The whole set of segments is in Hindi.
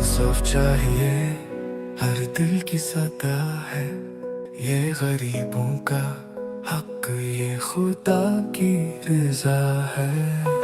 यूसुफ चाहिए, हर दिल की सदा है, ये गरीबों का हक, ये खुदा की रजा है।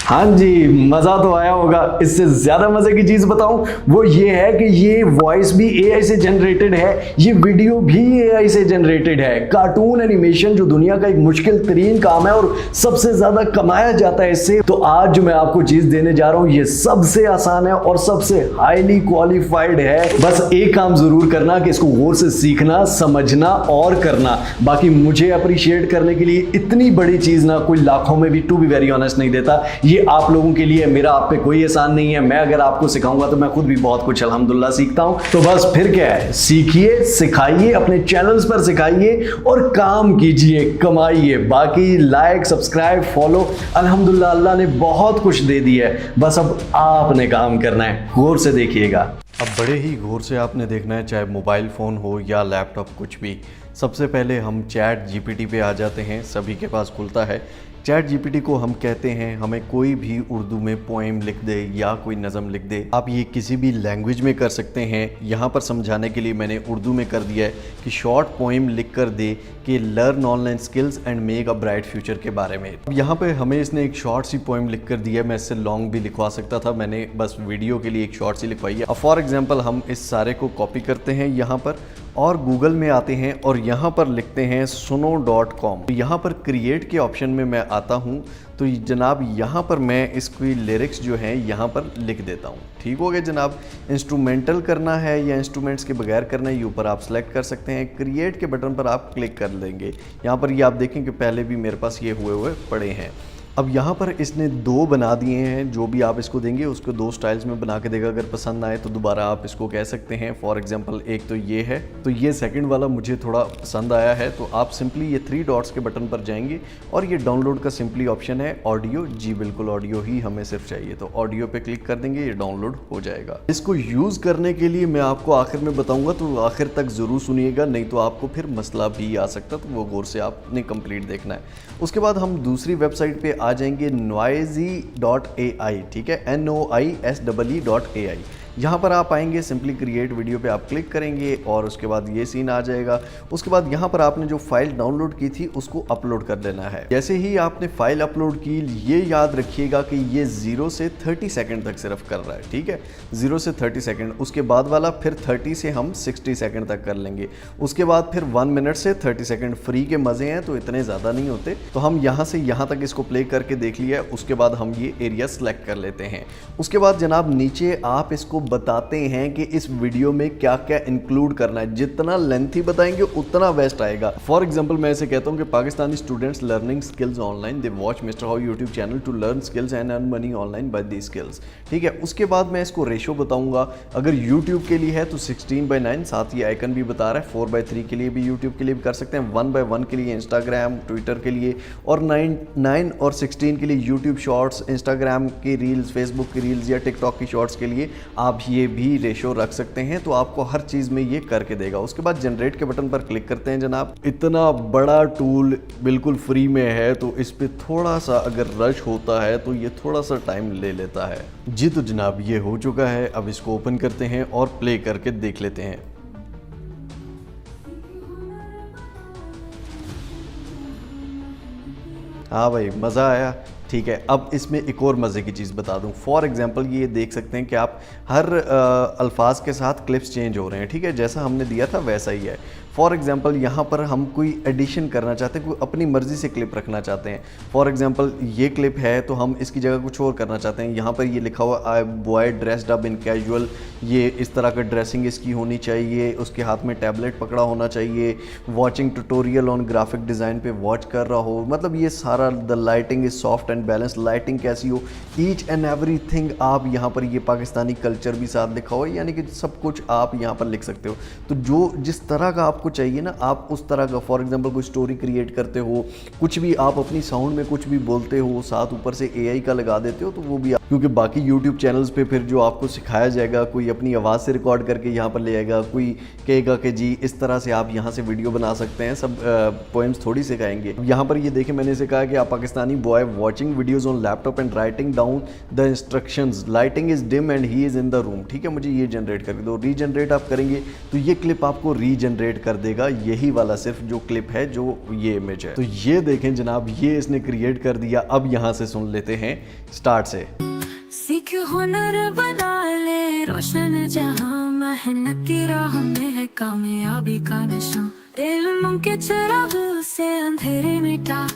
हाँ जी, मज़ा तो आया होगा। इससे ज़्यादा मज़े की चीज़ बताऊं, वो ये है कि ये वॉइस भी एआई से जनरेटेड है, ये वीडियो भी एआई से जनरेटेड है। कार्टून एनिमेशन जो दुनिया का एक मुश्किल तरीन काम है और सबसे ज़्यादा कमाया जाता है इससे, तो आज जो मैं आपको चीज़ देने जा रहा हूँ ये सबसे आसान है और सबसे हाईली क्वालिफाइड है। बस एक काम ज़रूर करना कि इसको गौर से सीखना, समझना और करना। बाकी मुझे अप्रिशिएट करने के लिए इतनी बड़ी चीज़ ना कोई लाखों में भी, टू बी वेरी ऑनेस्ट, नहीं देता। ये आप लोगों के लिए, मेरा आप पे कोई एहसान नहीं है। मैं अगर आपको सिखाऊंगा तो मैं खुद भी बहुत कुछ अल्हम्दुलिल्लाह सीखता हूं। तो बस फिर क्या है, सीखिए, सिखाइए, अपने चैनल्स पर सिखाइए और काम कीजिए, कमाइए। बाकी लाइक, सब्सक्राइब, फॉलो, अल्हम्दुलिल्लाह अल्लाह ने बहुत कुछ दे दिया है, बस अब आपने काम करना है। गौर से देखिएगा। अब बड़े ही गौर से आपने देखना है, चाहे मोबाइल फ़ोन हो या लैपटॉप, कुछ भी। सबसे पहले हम चैट जीपीटी पे आ जाते हैं, सभी के पास खुलता है। चैट जीपीटी को हम कहते हैं हमें कोई भी उर्दू में पोएम लिख दे या कोई नज़म लिख दे। आप ये किसी भी लैंग्वेज में कर सकते हैं। यहाँ पर समझाने के लिए मैंने उर्दू में कर दिया है कि शॉर्ट पोएम लिख कर दे कि learn online skills and make a bright future के बारे में। अब यहाँ पे हमें इसने एक शॉर्ट सी पोएम लिख कर दिया है। मैं इससे लॉन्ग भी लिखवा सकता था, मैंने बस वीडियो के लिए एक शॉर्ट सी लिखवाई है। अब फॉर एग्जाम्पल हम इस सारे को कॉपी करते हैं यहाँ पर और गूगल में आते हैं और यहाँ पर लिखते हैं suno.com। यहाँ पर क्रिएट के ऑप्शन में मैं आता हूँ, तो जनाब यहाँ पर मैं इसकी लिरिक्स जो हैं यहाँ पर लिख देता हूँ। ठीक हो गया जनाब। इंस्ट्रूमेंटल करना है या इंस्ट्रूमेंट्स के बगैर करना है, ये ऊपर आप सेलेक्ट कर सकते हैं। क्रिएट के बटन पर आप क्लिक कर लेंगे। यहाँ पर ये आप देखें कि पहले भी मेरे पास ये हुए पड़े हैं। अब यहाँ पर इसने दो बना दिए हैं, जो भी आप इसको देंगे उसको दो स्टाइल्स में बना के देगा। अगर पसंद आए तो दोबारा आप इसको कह सकते हैं। फॉर एग्जांपल एक तो ये है, तो ये सेकंड वाला मुझे थोड़ा पसंद आया है, तो आप सिंपली ये 3 डॉट्स के बटन पर जाएंगे और ये डाउनलोड का सिंपली ऑप्शन है ऑडियो। जी बिल्कुल, ऑडियो ही हमें सिर्फ चाहिए, तो ऑडियो पे क्लिक कर देंगे, ये डाउनलोड हो जाएगा। इसको यूज़ करने के लिए मैं आपको आखिर में बताऊँगा, तो आखिर तक ज़रूर सुनिएगा, नहीं तो आपको फिर मसला भी आ सकता, तो वो गौर से आपने कंप्लीट देखना है। उसके बाद हम दूसरी वेबसाइट पे आ जाएंगे, noisy.ai। ठीक है, noisee.ai। यहाँ पर आप आएंगे, सिंपली क्रिएट वीडियो पे आप क्लिक करेंगे और उसके बाद ये सीन आ जाएगा। उसके बाद यहाँ पर आपने जो फाइल डाउनलोड की थी उसको अपलोड कर देना है। जैसे ही आपने फाइल अपलोड की, ये याद रखिएगा कि ये 0 से 30 सेकंड तक सिर्फ कर रहा है। ठीक है, 0 से 30 सेकंड। उसके बाद वाला फिर 30 से हम 60 सेकंड तक कर लेंगे। उसके बाद फिर 1 मिनट से 30 सेकंड। फ्री के मज़े हैं तो इतने ज़्यादा नहीं होते, तो हम यहाँ से यहाँ तक इसको प्ले करके देख लिया। उसके बाद हम ये एरिया सेलेक्ट कर लेते हैं। उसके बाद जनाब नीचे आप इसको बताते हैं कि इस वीडियो में क्या क्या इंक्लूड करना है। जितना लेंथी बताएंगे उतना बेस्ट आएगा। फॉर एग्जांपल मैं ऐसे कहता हूं कि Pakistani students learning skills online, they watch mister how YouTube channel to learn skills and earn money online by the skills. ठीक है, उसके बाद मैं इसको रेशो बताऊंगा। अगर यूट्यूब के लिए है तो 16:9, साथ ही आइकन भी बता रहा है। 4:3 के लिए भी यूट्यूब के लिए भी कर सकते हैं। 1:1 के लिए इंस्टाग्राम, ट्विटर के लिए, और 9 और 16 के लिए यूट्यूब शॉर्ट्स, इंस्टाग्राम की रील्स, फेसबुक की रील्स या टिकटॉक की शॉर्ट्स के लिए आप ये भी रेशो रख सकते हैं। तो आपको हर चीज़ में ये करके देगा। उसके बाद जनरेट के बटन पर क्लिक करते हैं जनाब। इतना बड़ा टूल बिल्कुल फ्री में है, तो इस पे थोड़ा सा अगर रश होता है तो ये थोड़ा सा टाइम ले लेता है जी। तो जनाब ये हो चुका है, अब इसको ओपन करते हैं और प्ले करके देख लेते हैं। हाँ भाई, मज़ा आया। ठीक है, अब इसमें एक और मज़े की चीज़ बता दूं। फॉर एग्जांपल ये देख सकते हैं कि आप हर अल्फाज के साथ क्लिप्स चेंज हो रहे हैं। ठीक है, जैसा हमने दिया था वैसा ही है। फॉर एग्जांपल यहाँ पर हम कोई एडिशन करना चाहते हैं, कोई अपनी मर्ज़ी से क्लिप रखना चाहते हैं। फॉर एग्जांपल ये क्लिप है तो हम इसकी जगह कुछ और करना चाहते हैं। यहाँ पर ये लिखा हुआ I boy dressed up in casual, ये इस तरह का ड्रेसिंग इसकी होनी चाहिए। उसके हाथ में टैबलेट पकड़ा होना चाहिए। Watching tutorial on graphic design पे वॉच कर रहा हो, मतलब ये सारा the lighting is soft and balance, lighting कैसी हो, ईच एंड एवरीथिंग आप यहाँ पर, ये पाकिस्तानी कल्चर भी साथ लिखा हो, यानी कि सब कुछ आप यहाँ पर लिख सकते हो। तो जो जिस तरह का आपको आपको चाहिए ना, आप उस तरह का, फॉर एग्जांपल कोई स्टोरी क्रिएट करते हो, कुछ भी आप अपनी साउंड में कुछ भी बोलते हो, साथ ऊपर से AI का लगा देते हो, तो वो भी क्योंकि बाकी यूट्यूब चैनल्स पे फिर जो आपको सिखाया जाएगा, कोई अपनी आवाज़ से रिकॉर्ड करके यहाँ पर ले आएगा, कोई कहेगा कि जी इस तरह से आप यहाँ से वीडियो बना सकते हैं, सब पोएम्स थोड़ी सिखाएंगे। यहाँ पर ये देखें, मैंने इसे कहा कि आप Pakistani boy watching videos on laptop and writing down the instructions, lighting is dim and he is in the room. ठीक है, मुझे ये जनरेट कर दो। रीजनरेट आप करेंगे तो ये क्लिप आपको रीजनरेट कर देगा, यही वाला सिर्फ जो क्लिप है, जो ये इमेज है। तो ये देखें जनाब, ये इसने क्रिएट कर दिया। अब यहाँ से सुन लेते हैं स्टार्ट से। सीख हुनर बना ले रोशन जहां, मेहनत की राह में है कामयाबी का निशान, इल्म के चिराग से अंधेरे मिटा,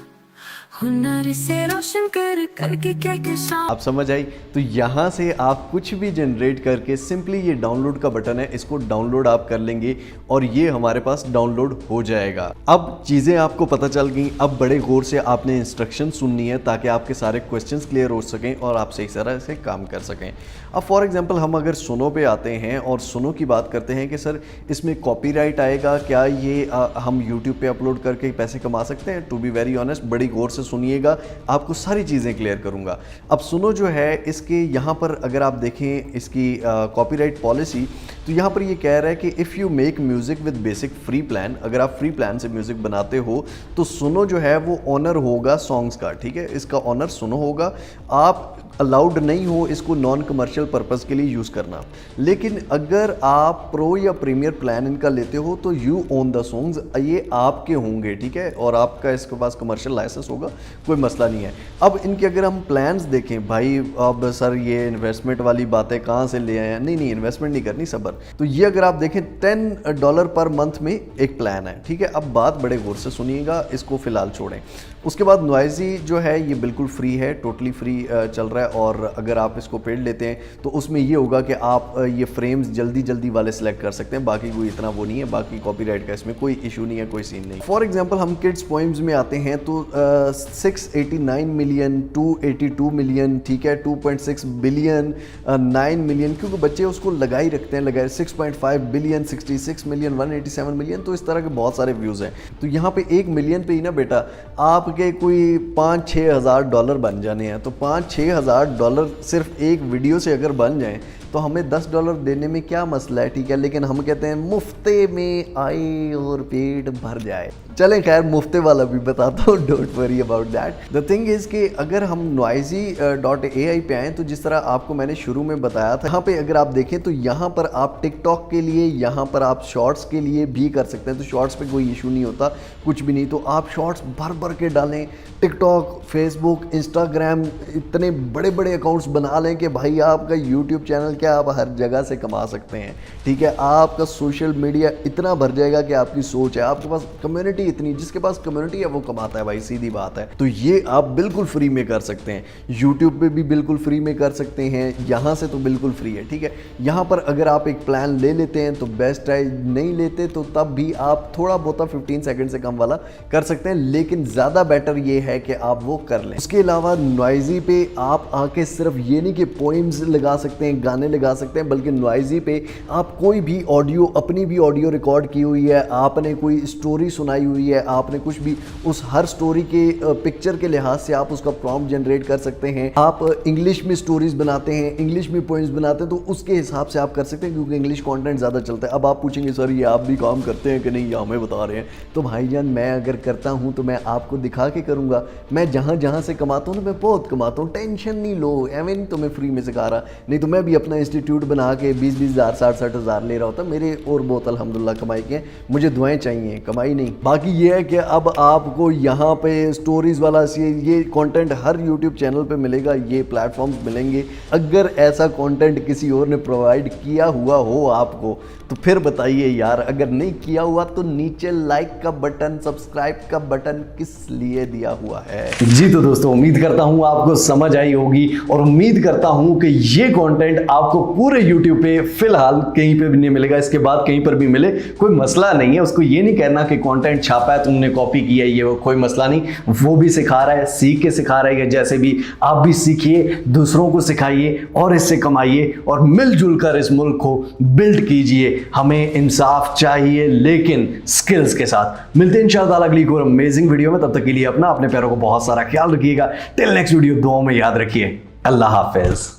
हुनर से रोशन कर करके क्या किसान। आप समझ आई? तो यहाँ से आप कुछ भी जनरेट करके सिंपली ये डाउनलोड का बटन है, इसको डाउनलोड आप कर लेंगे और ये हमारे पास डाउनलोड हो जाएगा। अब चीज़ें आपको पता चल गई। अब बड़े गौर से आपने इंस्ट्रक्शन सुननी है ताकि आपके सारे क्वेश्चंस क्लियर हो सकें और आप सही तरह से काम कर सकें। अब फॉर एग्जांपल हम अगर सुनो पे आते हैं और सुनो की बात करते हैं कि सर इसमें कॉपीराइट आएगा क्या, ये हम यूट्यूब पे अपलोड करके पैसे कमा सकते हैं? टू बी वेरी ऑनेस्ट, बड़ी गौर से सुनिएगा, आपको सारी चीज़ें क्लियर करूंगा। अब सुनो जो है, इसके यहाँ पर अगर आप देखें इसकी कॉपीराइट पॉलिसी, तो यहाँ पर ये कह रहा है कि if you make music with basic free plan, अगर आप फ्री प्लान से म्यूज़िक बनाते हो तो सुनो जो है वो ऑनर होगा सॉन्ग्स का। ठीक है, इसका ऑनर सुनो होगा। आप अलाउड नहीं हो इसको नॉन कमर्शियल पर्पज़ के लिए यूज़ करना। लेकिन अगर आप प्रो या प्रीमियर प्लान इनका लेते हो तो यू ओन द सॉन्ग्स, ये आपके होंगे। ठीक है, और आपका इसके पास कमर्शियल लाइसेंस होगा, कोई मसला नहीं है। अब इनके अगर हम प्लान्स देखें, भाई अब सर ये इन्वेस्टमेंट वाली बातें कहाँ से ले आए हैं? नहीं, इन्वेस्टमेंट नहीं करनी, सबर। तो ये अगर आप देखें $10 पर मंथ में एक प्लान है। ठीक है, अब बात बड़े गौर से सुनिएगा, इसको फ़िलहाल छोड़ें। उसके बाद नॉइज़ी जो है ये बिल्कुल फ्री है, टोटली फ्री चल रहा है। और अगर आप इसको पेड लेते हैं तो उसमें ये होगा कि आप ये फ्रेम्स जल्दी वाले सिलेक्ट कर सकते हैं, बाकी कोई इतना वो नहीं है, बाकी कॉपीराइट का इसमें कोई इशू नहीं है, कोई सीन नहीं। फॉर एग्जांपल हम किड्स पोइम्स में आते हैं तो 689 मिलियन, 282 मिलियन, ठीक है, 2.6 बिलियन, 9 मिलियन, क्योंकि बच्चे उसको लगा ही रखते हैं, लगाए 6.5 बिलियन, 66 मिलियन, 187 मिलियन, तो इस तरह के बहुत सारे व्यूज़ हैं। तो यहाँ पे 1 मिलियन पे ही ना बेटा आपके कोई $5-6 हज़ार बन जाने हैं। तो $5-6 हज़ार सिर्फ एक वीडियो से अगर बन जाएं तो हमें $10 देने में क्या मसला है? ठीक है, लेकिन हम कहते हैं मुफ्ते में आए और पेट भर जाए। चलें, खैर मुफ्ते वाला भी बताता हूँ, don't worry about that. The thing is कि अगर हम noisy.ai पे आएँ तो जिस तरह आपको मैंने शुरू में बताया था, यहाँ पे अगर आप देखें तो यहाँ पर आप टिकटॉक के लिए, यहाँ पर आप शॉर्ट्स के लिए भी कर सकते हैं। तो शॉर्ट्स पे कोई इशू नहीं होता, कुछ भी नहीं। तो आप शॉर्ट्स भर के डालें, टिकटॉक, फेसबुक, इंस्टाग्राम, इतने बड़े अकाउंट्स बना लें कि भाई आपका यूट्यूब चैनल क्या, आप हर जगह से कमा सकते हैं। ठीक है, आपका सोशल मीडिया इतना भर जाएगा कि आपकी सोच है, आपके पास कम्युनिटी इतनी, जिसके पास कम्युनिटी है वो कमाता है भाई, सीधी बात है। तो ये आप बिल्कुल फ्री में कर सकते हैं, यूट्यूब पे भी बिल्कुल फ्री में कर सकते हैं, यहाँ से तो बिल्कुल फ्री है। ठीक है, यहाँ पर अगर आप एक प्लान ले लेते हैं तो बेस्ट है, नहीं लेते तो तब भी आप थोड़ा बहुत 15 सेकंड से कम वाला कर सकते हैं, लेकिन ज़्यादा बेटर ये है कि आप वो कर लें। उसके अलावा नॉइज़ी पे आप आके सिर्फ ये नहीं कि पोइम्स लगा सकते हैं, गाने लगा सकते हैं, बल्कि नॉइज़ी पे आप कोई भी ऑडियो, अपनी भी ऑडियो रिकॉर्ड की हुई है, आपने कोई स्टोरी सुनाई हुई है, आपने कुछ भी, उस हर स्टोरी के पिक्चर के लिहाज से आप उसका प्रॉम्प्ट जनरेट कर सकते हैं। आप इंग्लिश में स्टोरीज बनाते हैं, इंग्लिश में पोइम्स बनाते हैं, तो उसके हिसाब से आप कर सकते हैं, क्योंकि इंग्लिश कंटेंट ज़्यादा चलता है। अब आप पूछेंगे सर ये आप भी काम करते हैं कि नहीं, ये हमें बता रहे हैं। तो भाईजान मैं अगर करता हूँ तो मैं आपको दिखा के करूँगा। मैं जहाँ से कमाता हूँ ना, मैं बहुत कमाता हूँ, टेंशन नहीं लो। एवन तो मैं फ्री में सिखा रहा, नहीं तो मैं भी अपना इंस्टीट्यूट बना के 20-20 हज़ार, 60-60 हज़ार ले रहा होता। मेरे और बहुत अल्हम्दुलिल्लाह कमाई के, मुझे दुआएं चाहिए, कमाई नहीं। बाकी ये है कि अब आपको यहाँ पे स्टोरीज़ वाला ये कंटेंट हर यूट्यूब चैनल पे मिलेगा, ये प्लेटफॉर्म्स मिलेंगे। अगर ऐसा कंटेंट किसी और ने प्रोवाइड किया हुआ हो आपको तो फिर बताइए यार, अगर नहीं किया हुआ तो नीचे लाइक का बटन, सब्सक्राइब का बटन किस लिए दिया हुआ है। जी तो दोस्तों, उम्मीद करता हूं आपको समझ आई होगी और उम्मीद करता हूं कि ये कंटेंट आपको आपको पूरे YouTube पे फिलहाल कहीं पे भी नहीं मिलेगा, इसके बाद कहीं पर भी मिले कोई मसला नहीं है। उसको ये नहीं कहना कि कंटेंट छापा है तुमने कॉपी किया है, ये वो कोई मसला नहीं। वो भी सिखा रहा है, सीख के सिखा रहा है, जैसे भी आप भी सीखिए, दूसरों को सिखाइए और इससे कमाइए और मिलजुल कर इस मुल्क को बिल्ड कीजिए। हमें इंसाफ चाहिए लेकिन स्किल्स के साथ। मिलते हैं इंशाअल्लाह अगली कोई अमेजिंग वीडियो में, तब तक के लिए अपने पैरों को बहुत सारा ख्याल रखिएगा। टिल नेक्स्ट वीडियो, दुआओं में याद रखिए। अल्लाह हाफिज।